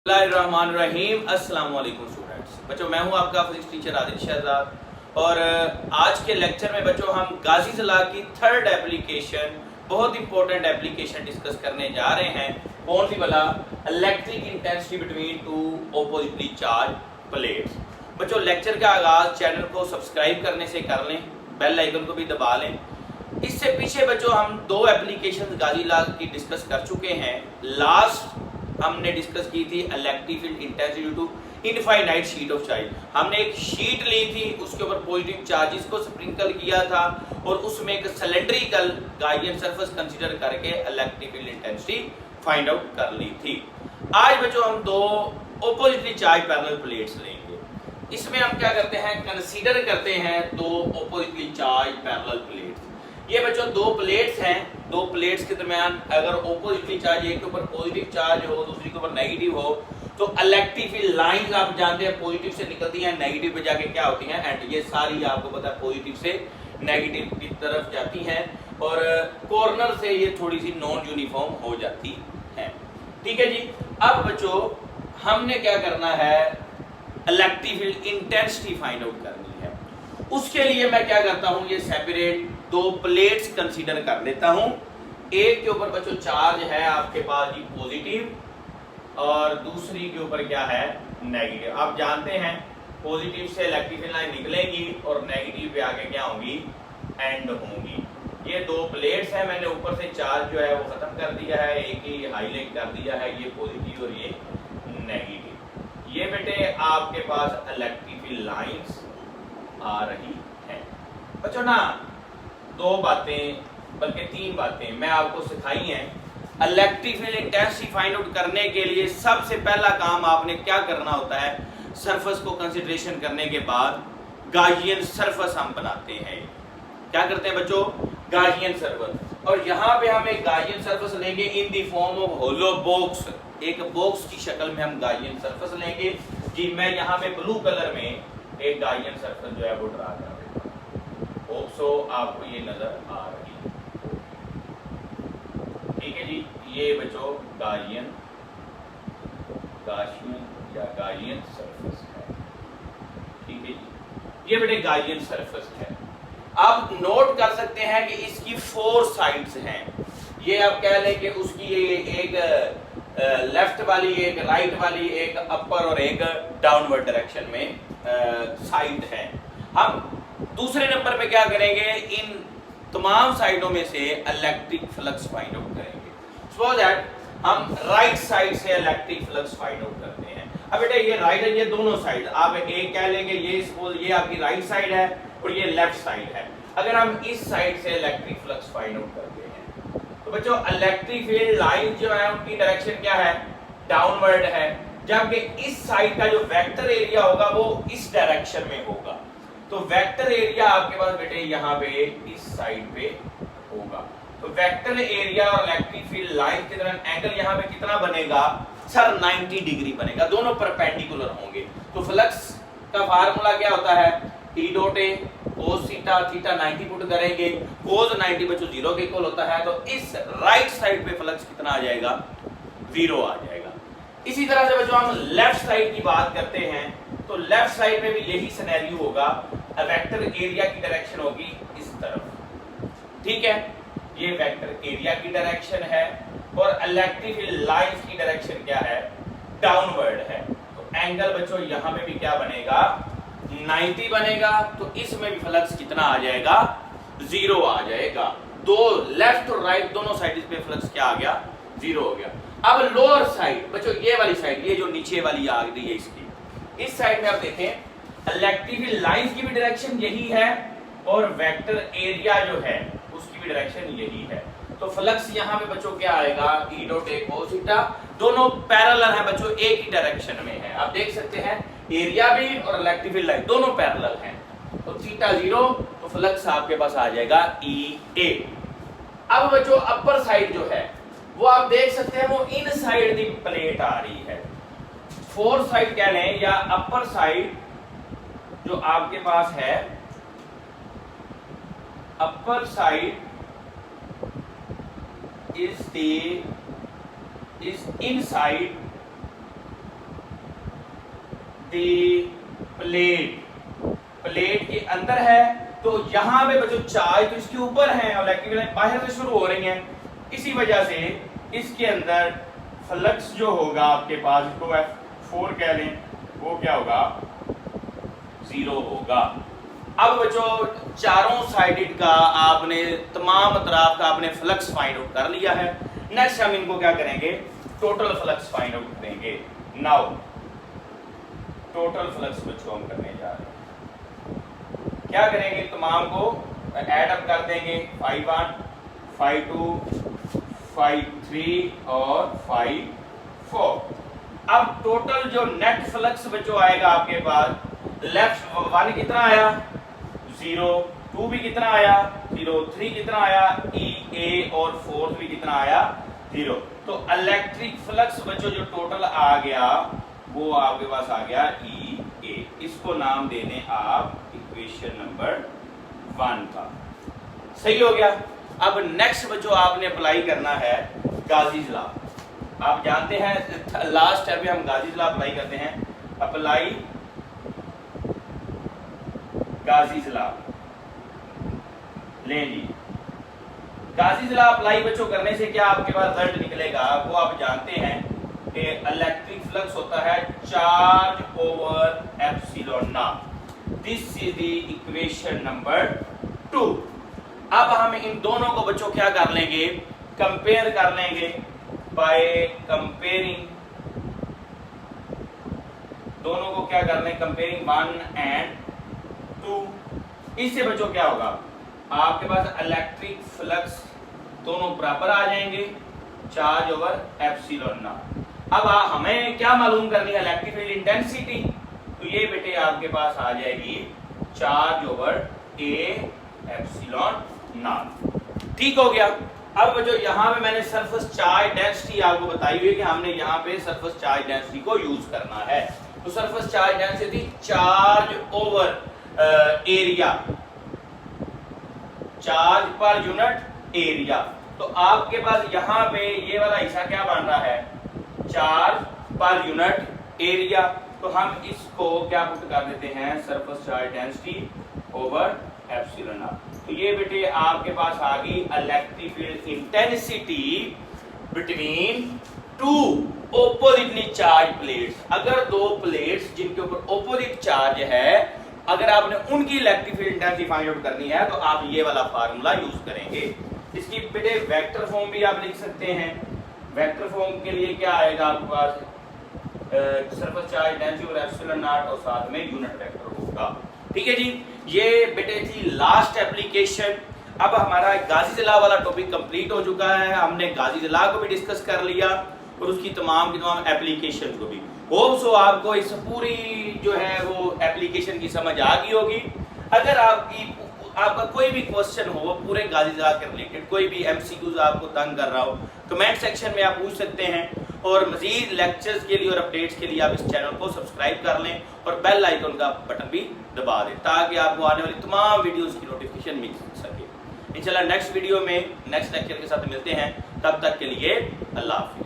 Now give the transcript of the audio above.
बिस्मिल्लाहिर्रहमानिर्रहीम। अस्सलाम वालेकुम स्टूडेंट्स। बच्चों मैं हूं आपका फिजिक्स टीचर आदिल शहजाद और आज के लेक्चर में बच्चों हम गाजीज लॉ की थर्ड एप्लीकेशन, बहुत इंपॉर्टेंट एप्लीकेशन डिस्कस करने जा रहे हैं। कौन सी वाला? Electric intensity between to oppositely charge plates. बच्चों लेक्चर का आगाज चैनल को सब्सक्राइब करने से कर लें, बेल आइकन को भी दबा लें। इससे पीछे बच्चों हम दो एप्लीकेशन गाजी लॉ की डिस्कस कर चुके हैं। लास्ट हमने डिस्कस की थी electric field intensity to infinite sheet of charge. हमने एक शीट ली थी, उसके ऊपर पॉजिटिव चार्जेस को स्प्रिंकल किया था और उसमें एक सिलेंड्रिकल गाउसियन सरफेस कंसीडर करके electric field intensity find out कर ली थी। आज बच्चों हम दो ऑपोजिटली चार्ज पैरेलल प्लेट्स लेंगे। इसमें हम क्या करते हैं, कंसीडर करते हैं दो ऑपोजिटली चार्ज पैरेलल प्लेट्स। ये बच्चों दो प्लेट्स हैं, दो प्लेट्स के दरमियान अगर ऑपोजिटली चार्ज, एक के ऊपर पॉजिटिव चार्ज हो दूसरी के ऊपर नेगेटिव हो, तो इलेक्ट्रिक फील्ड लाइंस आप जानते हैं पॉजिटिव से निकलती हैं, नेगेटिव पे जाके क्या होती हैं, एंड ये सारी आपको पता है पॉजिटिव से नेगेटिव की तरफ जाती हैं और कॉर्नर से ये थोड़ी सी नॉन यूनिफॉर्म हो जाती है। ठीक है जी। अब बच्चों हमने क्या करना है, electric field intensity find out करनी है। उसके लिए मैं क्या करता हूं, ये सेपरेट दो प्लेट्स कंसीडर कर लेता हूं। एक के ऊपर बच्चों चार्ज है आपके पास जी पॉजिटिव और दूसरी के ऊपर क्या है, नेगेटिव। आप जानते हैं पॉजिटिव से इलेक्ट्रिक फील्ड लाइन निकलेगी और नेगेटिव पे आके क्या होंगी, एंड होंगी। ये दो प्लेट्स हैं, मैंने ऊपर से चार्ज जो है वो खत्म कर दिया है, एक ही हाईलाइट कर दिया है, ये पॉजिटिव और ये नेगेटिव। ये बेटे आपके पास इलेक्ट्रिक फील्ड लाइंस आ रही है। बच्चों ना दो बातें बल्कि तीन बातें मैं आपको सिखाई हैं। Electric field intensity find out करने के लिए सबसे पहला काम आपने क्या करना होता है, सरफेस को कंसीडरेशन करने के बाद गाउसियन सरफेस हम बनाते हैं। क्या करते हैं बच्चों, गाउसियन सरफेस। और यहाँ पे हम एक गाउसियन सरफेस लेंगे in the form of hollow box. एक बॉक्स की शक्ल में हम गाउसियन सरफेस लेंगे जी। मैं यहाँ पे ब्लू कलर में एक गाउसियन सरफेस जो है वो ड्रा कर देता हूं। सो आपको ये नजर आ रही है, ठीक है जी। ये बच्चों गाउसियन या गाउसियन सरफेस है, ठीक है जी। ये बेटे गाउसियन सरफेस है। आप नोट कर सकते हैं कि इसकी 4 साइड्स हैं। ये आप कह लें कि उसकी एक लेफ्ट वाली, एक राइट वाली, एक अपर और एक डाउनवर्ड डायरेक्शन में साइड है। हम दूसरे नंबर पे क्या करेंगे, इन तमाम साइडों में से इलेक्ट्रिक फ्लक्स फाइंड आउट करेंगे। सो दैट हम राइट साइड से इलेक्ट्रिक फ्लक्स फाइंड आउट करते हैं। अब बेटा ये राइट है, ये दोनों साइड आप एक कह लेंगे, ये सपोज ये आपकी राइट साइड है और ये लेफ्ट साइड है। अगर हम इस साइड से इलेक्ट्रिक फ्लक्स फाइंड आउट करते हैं तो बच्चों इलेक्ट्रिक फील्ड लाइन जो है उनकी डायरेक्शन क्या है, डाउनवर्ड है, जबकि इस साइड का जो वेक्टर एरिया होगा वो इस डायरेक्शन में होगा। तो वेक्टर एरिया आपके पास बेटे यहाँ पे इस साइड पे होगा। तो वेक्टर एरिया और इलेक्ट्रिक फील्ड लाइन के दरमियान एंगल यहाँ पे कितना बनेगा सर, 90 डिग्री बनेगा, दोनों परपेंडिकुलर होंगे। तो फ्लक्स का फार्मूला क्या होता है, E dot A cos theta, theta 90 put करेंगे, cos 90 बच्चों 0 के इक्वल होता है। तो इस राइट साइड पे फ्लक्स कितना आ जाएगा, 0 आ जाएगा। इसी तरह से बच्चों हम लेफ्ट साइड की बात करते हैं तो लेफ्ट साइड में भी यही सिनेरियो होगा। वेक्टर एरिया की डायरेक्शन होगी इस तरफ, ठीक है। ये वेक्टर एरिया की डायरेक्शन है और इलेक्ट्रिक फील्ड लाइंस की डायरेक्शन क्या है, डाउनवर्ड है। तो एंगल बच्चों यहाँ पे भी क्या बनेगा, 90 बनेगा। तो इसमें भी फ्लक्स कितना आ जाएगा, 0 आ जाएगा। दो लेफ्ट और राइट दोनों साइड पे फ्लक्स क्या आ गया, 0 हो गया। अब लोअर साइड बच्चों, ये वाली साइड, ये जो नीचे वाली आ रही है इसकी, इस साइड में आप देखें इलेक्ट्रिक फील्ड लाइंस की भी डायरेक्शन यही है और वेक्टर एरिया जो है उसकी भी डायरेक्शन यही है। तो फ्लक्स यहाँ पे बच्चों क्या आएगा, E dot A cos theta, दोनों पैरेलल है बच्चों, एक ही डायरेक्शन में है। आप देख सकते हैं एरिया भी और इलेक्ट्रिक फील्ड लाइन दोनों पैरेलल हैं। तो थीटा 0, तो फ्लक्स आपके पास आ जाएगा E A। अब बच्चों अपर साइड जो है वो आप देख सकते हैं वो इन साइड दी प्लेट आ रही है। 4 साइड कह लें या अपर साइड जो आपके पास है, upper side is inside the plate के अंदर है, तो यहाँ पे बच्चों चार्ज तो इसके ऊपर है और इलेक्ट्रिक लाइन बाहर से शुरू हो रही है, इसी वजह से इसके अंदर फ्लक्स जो होगा आपके पास, इसको F4 कह लें, वो क्या होगा, 0 होगा। अब बच्चों चारों साइडेड का आपने तमाम अतराफ का आपने फ्लक्स फाइंड आउट कर लिया है। नेक्स्ट हम इनको क्या करेंगे, टोटल फ्लक्स फाइंड आउट करेंगे। नाउ टोटल फ्लक्स बच्चों हम करने जा रहे हैं, क्या करेंगे, तमाम को ऐड अप कर देंगे, 5 1 5 2 5 3 और 5 4। अब टोटल जो नेट फ्लक्स बच्चों आएगा आपके पास, लेफ्ट 1 कितना आया, 0, 2 भी कितना आया, 0, 3 कितना आया, E A, और 4 भी कितना आया, 0। तो इलेक्ट्रिक फ्लक्स बच्चों जो टोटल आ गया वो आपके पास आ गया E A। इसको नाम दे दें आप इक्वेशन नंबर 1 का। सही हो गया। अब नेक्स्ट बच्चों आपने अप्लाई करना है गाजीज लॉ। आप जानते हैं लास्ट स्टेप में हम गाजीज लॉ अप्लाई करते हैं। अप्लाई गाजीज लॉ लें जी। गाजीज लॉ अप्लाई बच्चों करने से क्या आपके पास रिजल्ट निकलेगा, वो आप जानते हैं कि इलेक्ट्रिक फ्लक्स होता है charge over epsilon not. This is the equation number 2। अब हम इन दोनों को बच्चों क्या कर लेंगे, कंपेयर कर लेंगे बाय कंपेयरिंग, दोनों को क्या कर लें, कंपेयरिंग 1 एंड 2। इससे बच्चों क्या होगा, आपके पास इलेक्ट्रिक फ्लक्स दोनों बराबर आ जाएंगे, चार्ज ओवर एप्सिलॉन नॉट। अब हमें क्या मालूम करनी है, इलेक्ट्रिक फील्ड इंटेंसिटी। तो ये बेटे आपके पास आ जाएगी charge over A epsilon not. ठीक हो गया। अब जो यहाँ पे मैंने सरफेस चार्ज डेंसिटी आपको बताई हुई है कि हमने यहाँ पे सरफेस चार्ज डेंसिटी को यूज करना है। तो surface charge density charge over area, charge per unit area. तो आपके पास यहाँ पे ये वाला हिस्सा क्या बन रहा है, चार्ज पर यूनिट एरिया। तो हम इसको क्या पुट कर देते हैं, surface charge density over epsilon naught. तो ये बेटे आपके पास आ गई electric field intensity between two oppositely charged plates. अगर दो प्लेट्स जिनके ऊपर ओपोजिट चार्ज है, अगर आपने उनकी electric field intensity find out करनी है तो आप ये वाला फार्मूला यूज करेंगे। इसकी बेटे वेक्टर फॉर्म भी आप लिख सकते हैं। वेक्टर फॉर्म के लिए क्या आएगा आपके पास, सरफेस चार्ज डेंसिटी और एप्सिलॉन नॉट और साथ में यूनिट वेक्टर होगा। ठीक है जी, ये बेटे थी लास्ट एप्लीकेशन। अब हमारा गाजीज लॉ वाला टॉपिक कंप्लीट हो चुका है। हमने गाजीज लॉ को भी डिस्कस कर लिया और उसकी तमाम की तमाम एप्लीकेशन को भी। होप सो आपको इस पूरी जो है वो एप्लीकेशन की समझ आ गई होगी। अगर आपका कोई भी क्वेश्चन हो पूरे गाजीज लॉ के रिलेटेड, कोई भी एमसीक्यूज आपको तंग कर रहा हो, कमेंट सेक्शन में आप पूछ सकते हैं। और मजीद लेक्चर्स के लिए और अपडेट्स के लिए आप इस चैनल को सब्सक्राइब कर लें और बेल आइकन का बटन भी दबा दें ताकि आपको आने वाली तमाम वीडियोस की नोटिफिकेशन मिल सके। इंशाल्लाह नेक्स्ट वीडियो में नेक्स्ट लेक्चर के साथ मिलते हैं। तब तक के लिए अल्लाह हाफिज़।